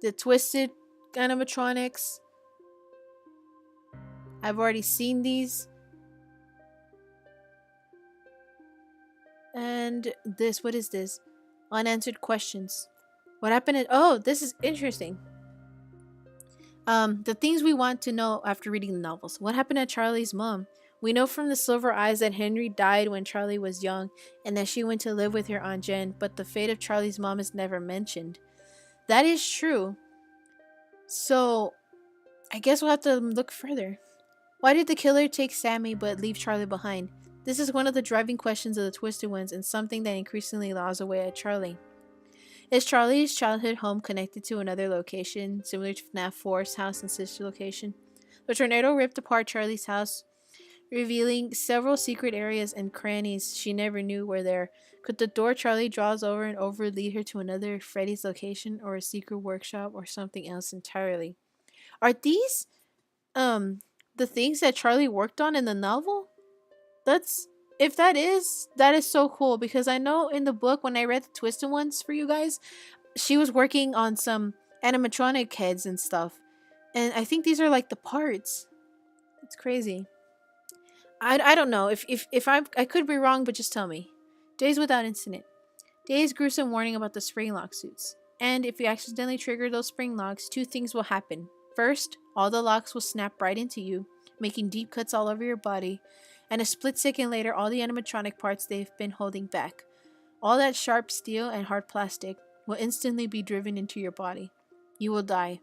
S1: The twisted animatronics. I've already seen these. And this, what is this? Unanswered questions. What happened? Oh, this is interesting. The things we want to know after reading the novels. What happened to Charlie's mom? We know from the Silver Eyes that Henry died when Charlie was young and that she went to live with her Aunt Jen, but the fate of Charlie's mom is never mentioned. That is true. So, I guess we'll have to look further. Why did the killer take Sammy but leave Charlie behind? This is one of the driving questions of the Twisted Ones and something that increasingly gnaws away at Charlie. Is Charlie's childhood home connected to another location, similar to FNAF 4's house and sister location? The tornado ripped apart Charlie's house, revealing several secret areas and crannies she never knew were there. Could the door Charlie draws over and over lead her to another Freddy's location or a secret workshop or something else entirely? Are these the things that Charlie worked on in the novel? If that is so cool, because I know in the book when I read the Twisted Ones for you guys, she was working on some animatronic heads and stuff. And I think these are like the parts. It's crazy. I don't know. If I could be wrong, but just tell me. Days without incident. Days gruesome warning about the spring lock suits. And if you accidentally trigger those spring locks, two things will happen. First, all the locks will snap right into you, making deep cuts all over your body. And a split second later, all the animatronic parts they've been holding back, all that sharp steel and hard plastic, will instantly be driven into your body. You will die,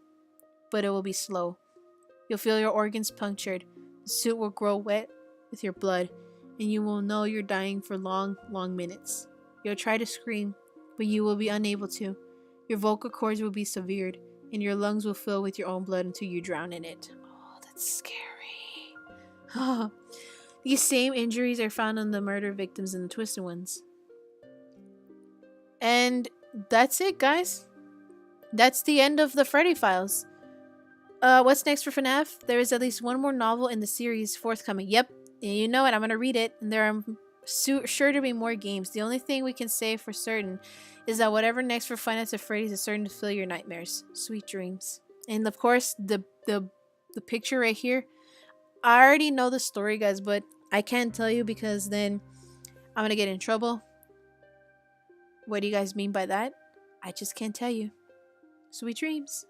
S1: but it will be slow. You'll feel your organs punctured, the suit will grow wet with your blood, and you will know you're dying for long, long minutes. You'll try to scream, but you will be unable to. Your vocal cords will be severed, and your lungs will fill with your own blood until you drown in it. Oh, that's scary. These same injuries are found on the murder victims in the Twisted Ones. And that's it, guys. That's the end of the Freddy Files. What's next for FNAF? There is at least one more novel in the series forthcoming. Yep, you know it. I'm going to read it. And there are sure to be more games. The only thing we can say for certain is that whatever next for Five Nights at Freddy's is certain to fill your nightmares. Sweet dreams. And of course, the picture right here. I already know the story, guys, but I can't tell you because then I'm gonna get in trouble. What do you guys mean by that? I just can't tell you. Sweet dreams.